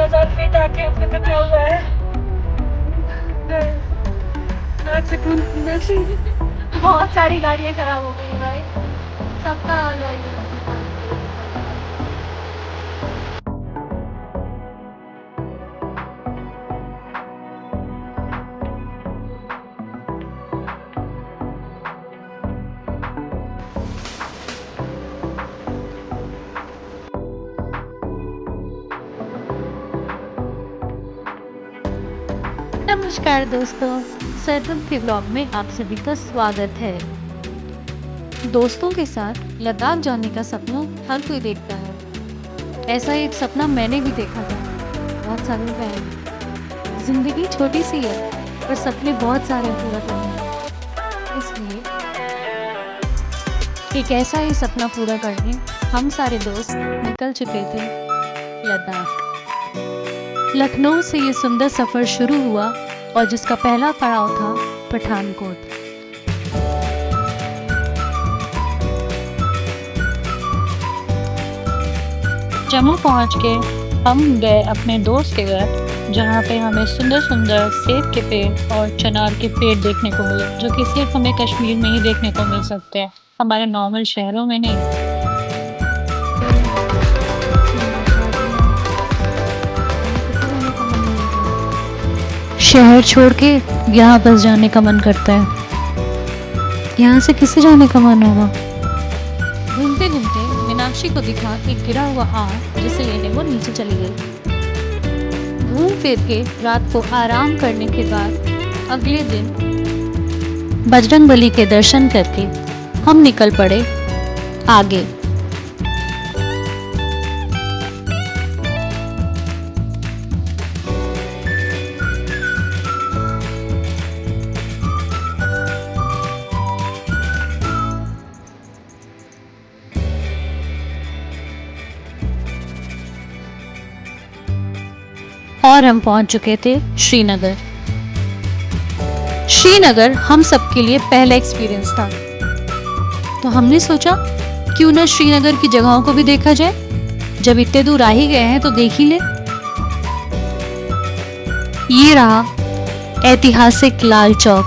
11,000 feet आके हमने पकड़ा हुआ है। नाक से खून बहुत सारी गाड़ियाँ खराब हो गई भाई, सबका हाल है ये। नमस्कार दोस्तों, सरगम के ब्लॉग में आप सभी का स्वागत है। दोस्तों के साथ लद्दाख जाने का सपना हर कोई देखता है। ऐसा एक सपना मैंने भी देखा था बहुत सालों पहले। जिंदगी छोटी सी है पर सपने बहुत सारे पूरा करने हैं। इसलिए एक ऐसा ही सपना पूरा करने हम सारे दोस्त निकल चुके थे लद्दाख। लखनऊ से ये सुंदर सफ़र शुरू हुआ और जिसका पहला पड़ाव था पठानकोट। जम्मू पहुंच के हम गए अपने दोस्त के घर, जहां पे हमें सुंदर सुंदर सेब के पेड़ और चनार के पेड़ देखने को मिले, जो कि सिर्फ हमें कश्मीर में ही देखने को मिल सकते हैं, हमारे नॉर्मल शहरों में नहीं। शहर छोड़ के यहाँ बस जाने का मन करता है। यहाँ से किसे जाने का मन होगा? घूमते घूमते मीनाक्षी को दिखा एक गिरा हुआ आम, जिसे लेने वो नीचे चली गई। घूम फिर के रात को आराम करने के बाद अगले दिन बजरंगबली के दर्शन करके हम निकल पड़े आगे। और हम पहुंच चुके थे श्रीनगर। श्रीनगर हम सबके लिए पहला एक्सपीरियंस था, तो हमने सोचा क्यों ना श्रीनगर की जगहों को भी देखा जाए। जब इतने दूर आ ही गए हैं तो देख ही ले। ये रहा ऐतिहासिक लाल चौक।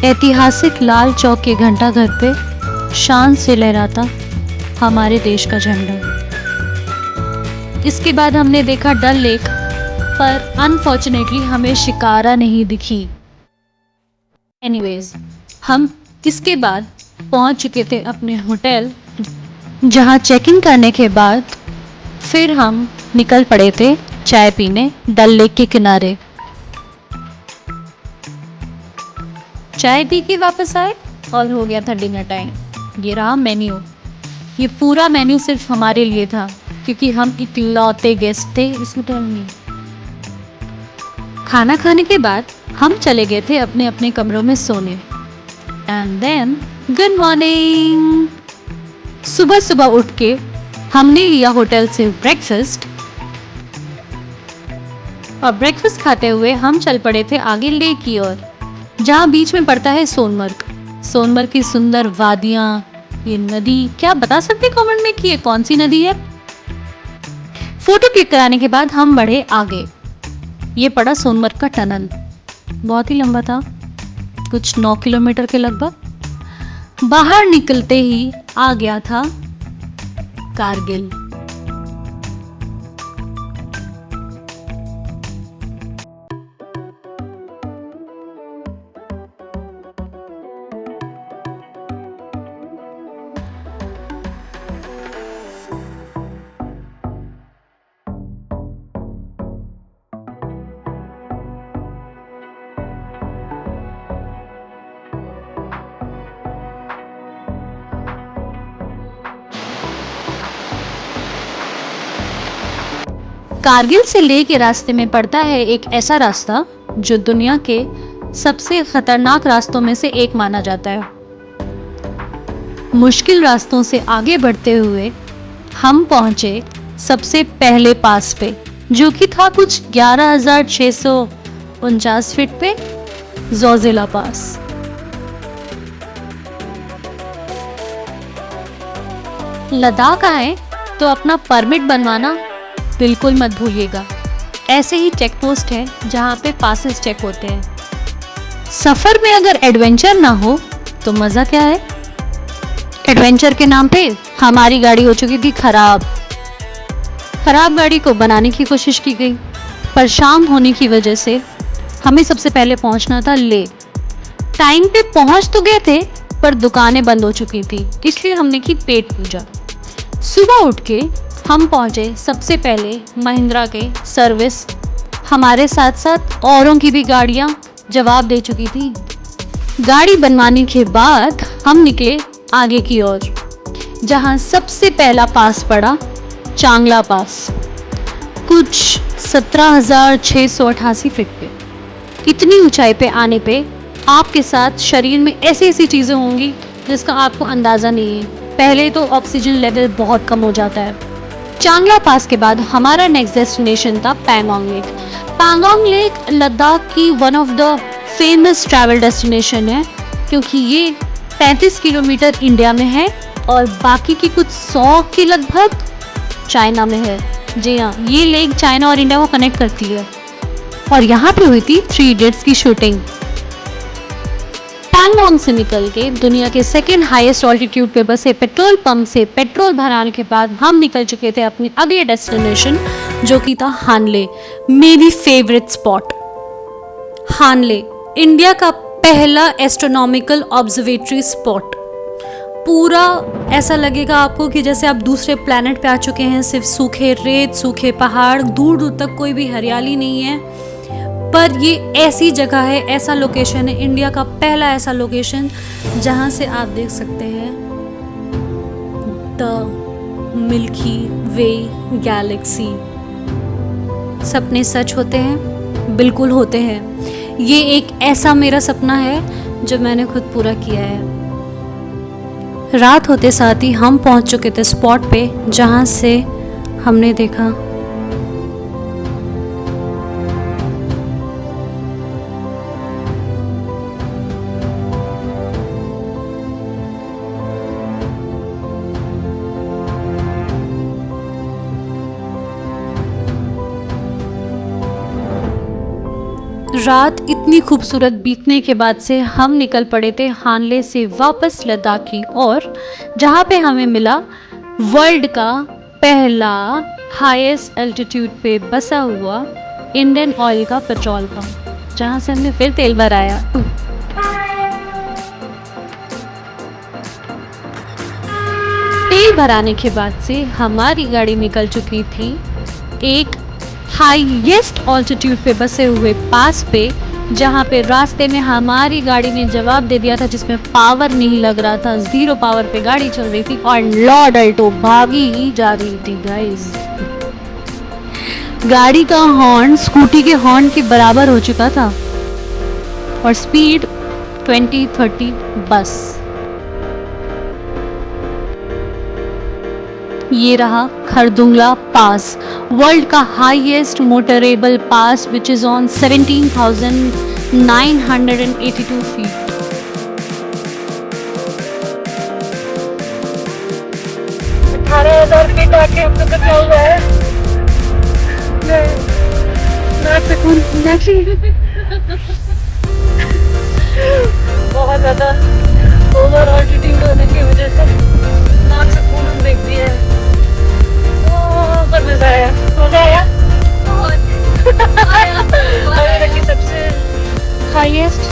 ऐतिहासिक लाल चौक के घंटाघर पे शान से लहराता हमारे देश का झंडा। इसके बाद हमने देखा डल लेक, पर अनफॉर्चुनेटली हमें शिकारा नहीं दिखी। एनीवेज, हम इसके बाद पहुंच चुके थे अपने होटल, जहां चेक इन करने के बाद फिर हम निकल पड़े थे चाय पीने डल लेक के किनारे। चाय पी के वापस आए और हो गया था डिनर टाइम। ये रहा मेन्यू। ये पूरा मेन्यू सिर्फ हमारे लिए था, क्योंकि हम इकलौते गेस्ट थे इस होटल में। खाना खाने के बाद हम चले गए थे अपने अपने कमरों में सोने। And then good morning. सुबह सुबह उठ के हमने लिया होटल से ब्रेकफास्ट, और ब्रेकफास्ट खाते हुए हम चल पड़े थे आगे लेक की ओर, जहाँ बीच में पड़ता है सोनमर्ग। सोनमर्ग की सुंदर वादियाँ, ये नदी, क्या बता सकते कमेंट में कि ये कौन सी नदी है। फोटो क्लिक कराने के बाद हम बढ़े आगे। ये पड़ा सोनमर्ग का टनल, बहुत ही लंबा था, कुछ 9 किलोमीटर के लगभग। बाहर निकलते ही आ गया था कारगिल। कारगिल से लेह के रास्ते में पड़ता है एक ऐसा रास्ता जो दुनिया के सबसे खतरनाक रास्तों में से एक माना जाता है। मुश्किल रास्तों से आगे बढ़ते हुए हम पहुंचे सबसे पहले पास पे, जो कि था कुछ 11,649 फीट पे, जोजिला पास। लद्दाख आए तो अपना परमिट बनवाना बिल्कुल मत भूलिएगा। ऐसे ही चेक पोस्ट है जहाँ पे पासेस चेक होते हैं। सफ़र में अगर एडवेंचर ना हो तो मज़ा क्या है। एडवेंचर के नाम पे हमारी गाड़ी हो चुकी थी खराब गाड़ी को बनाने की कोशिश की गई, पर शाम होने की वजह से हमें सबसे पहले पहुंचना था ले। टाइम पे पहुंच तो गए थे पर दुकानें बंद हो चुकी थी, इसलिए हमने की पेट पूजा। सुबह उठ के हम पहुंचे सबसे पहले महिंद्रा के सर्विस। हमारे साथ साथ औरों की भी गाड़ियां जवाब दे चुकी थी। गाड़ी बनवाने के बाद हम निकले आगे की ओर, जहां सबसे पहला पास पड़ा चांगला पास, कुछ 17,688 फीट पे। इतनी ऊंचाई पे आने पे आपके साथ शरीर में ऐसी ऐसी चीज़ें होंगी जिसका आपको अंदाज़ा नहीं है। पहले तो ऑक्सीजन लेवल बहुत कम हो जाता है। चांगला पास के बाद हमारा नेक्स्ट डेस्टिनेशन था पैंगोंग लेक। पैंगोंग लेक लद्दाख की one of the famous travel destination है, क्योंकि ये 35 किलोमीटर इंडिया में है और बाकी की कुछ 100 के लगभग चाइना में है। जी हाँ, ये लेक चाइना और इंडिया को कनेक्ट करती है और यहाँ पे हुई थी 3 इडियट्स की शूटिंग। पैंगोंग से निकल के दुनिया के सेकेंड हाईएस्ट ऑल्टीट्यूड पे बसे पेट्रोल पंप से पेट्रोल भराने के बाद हम निकल चुके थे अपनी अगले डेस्टिनेशन, जो कि था हानले। मेरी फेवरेट स्पॉट हानले, इंडिया का पहला एस्ट्रोनॉमिकल ऑब्जर्वेटरी स्पॉट। पूरा ऐसा लगेगा आपको कि जैसे आप दूसरे प्लैनेट पे आ चुके हैं। सिर्फ सूखे रेत, सूखे पहाड़, दूर दूर तक कोई भी हरियाली नहीं है। पर ये ऐसी जगह है, ऐसा लोकेशन है, इंडिया का पहला ऐसा लोकेशन जहाँ से आप देख सकते हैं द मिल्की वे गैलेक्सी। सपने सच होते हैं, बिल्कुल होते हैं। ये एक ऐसा मेरा सपना है जो मैंने खुद पूरा किया है। रात होते साथ ही हम पहुंच चुके थे स्पॉट पे, जहां से हमने देखा रात इतनी खूबसूरत बीतने के बाद से हम निकल पड़े थे हानले से वापस लद्दाख की ओर, जहाँ पे हमें मिला वर्ल्ड का पहला हाईएस्ट एल्टीट्यूड पे बसा हुआ इंडियन ऑयल का पेट्रोल पंप, जहाँ से हमने फिर तेल भराया। तेल भराने के बाद से हमारी गाड़ी निकल चुकी थी एक हाईएस्ट ऑल्टीट्यूड पे बसे हुए पास पे, जहाँ पे रास्ते में हमारी गाड़ी ने जवाब दे दिया था, जिसमें पावर नहीं लग रहा था, 0 पावर पे गाड़ी चल रही थी और लॉर्ड अल्टो भागी ही जा रही थी। गाइस, गाड़ी का हॉर्न स्कूटी के हॉर्न के बराबर हो चुका था और स्पीड 20-30 बस। ये रहा खरदुंगला पास, वर्ल्ड का highest motorable pass which is on 17,982 feet. $18,000 आके हम लोग का क्या हुआ है? बहुत ज्यादा ओवर ऑल्टीट्यूड होने की वजह से नाक से खून देख दिया है। पर मजा आया, मजा आया। अमेरिका की सबसे हाईएस्ट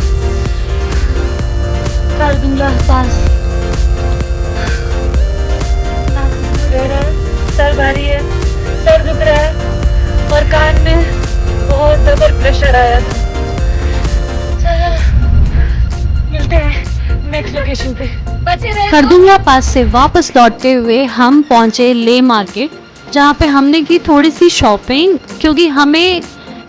खरदुंगला पास। सर भारी है, सर दुख रहा है और कान में बहुत ज्यादा प्रेशर आया था। चलो मिलते हैं नेक्स्ट लोकेशन पे। खरदुंगला पास से वापस लौटते हुए हम पहुंचे ले मार्केट, जहाँ पे हमने की थोड़ी सी शॉपिंग, क्योंकि हमें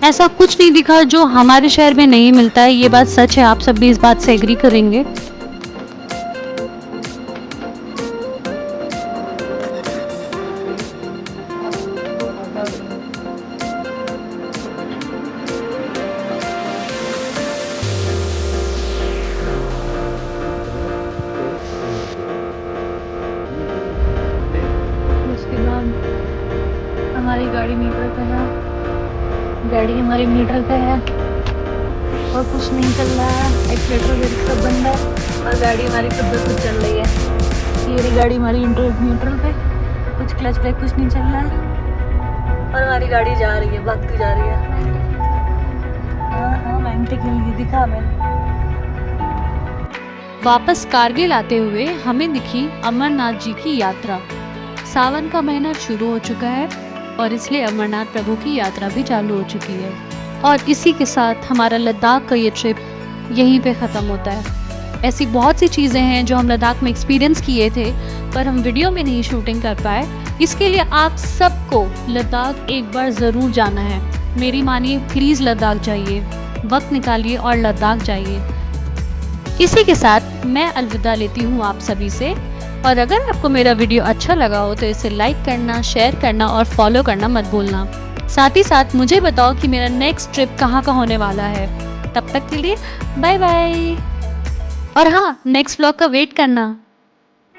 ऐसा कुछ नहीं दिखा जो हमारे शहर में नहीं मिलता है। ये बात सच है, आप सब भी इस बात से एग्री करेंगे। पे है, गाड़ी हमारी मीटर पे है और कुछ नहीं चल रहा है। एक्सीलेटर ब्रेक सब बंद है और गाड़ी हमारी खुद ब खुद चल रही है। ये रही गाड़ी हमारी न्यूट्रल पे, कुछ क्लच पे कुछ नहीं चल रहा है और हमारी गाड़ी जा रही है, भागती जा रही है। हाँ 90 के लिए दिखा मैंने। वापस कारगिल आते हुए हमें दिखी अमरनाथ जी की यात्रा। सावन का महीना शुरू हो चुका है और इसलिए अमरनाथ प्रभु की यात्रा भी चालू हो चुकी है। और इसी के साथ हमारा लद्दाख का ये ट्रिप यहीं पे ख़त्म होता है। ऐसी बहुत सी चीज़ें हैं जो हम लद्दाख में एक्सपीरियंस किए थे पर हम वीडियो में नहीं शूटिंग कर पाए। इसके लिए आप सबको लद्दाख एक बार ज़रूर जाना है। मेरी मानिए, प्लीज़ लद्दाख जाइए, वक्त निकालिए और लद्दाख जाइए। इसी के साथ मैं अलविदा लेती हूँ आप सभी से। और अगर आपको मेरा वीडियो अच्छा लगा हो तो इसे लाइक करना, शेयर करना और फॉलो करना मत भूलना। साथ ही साथ मुझे बताओ कि मेरा नेक्स्ट ट्रिप कहाँ का होने वाला है। तब तक के लिए बाय बाय। और हाँ, नेक्स्ट व्लॉग का वेट करना।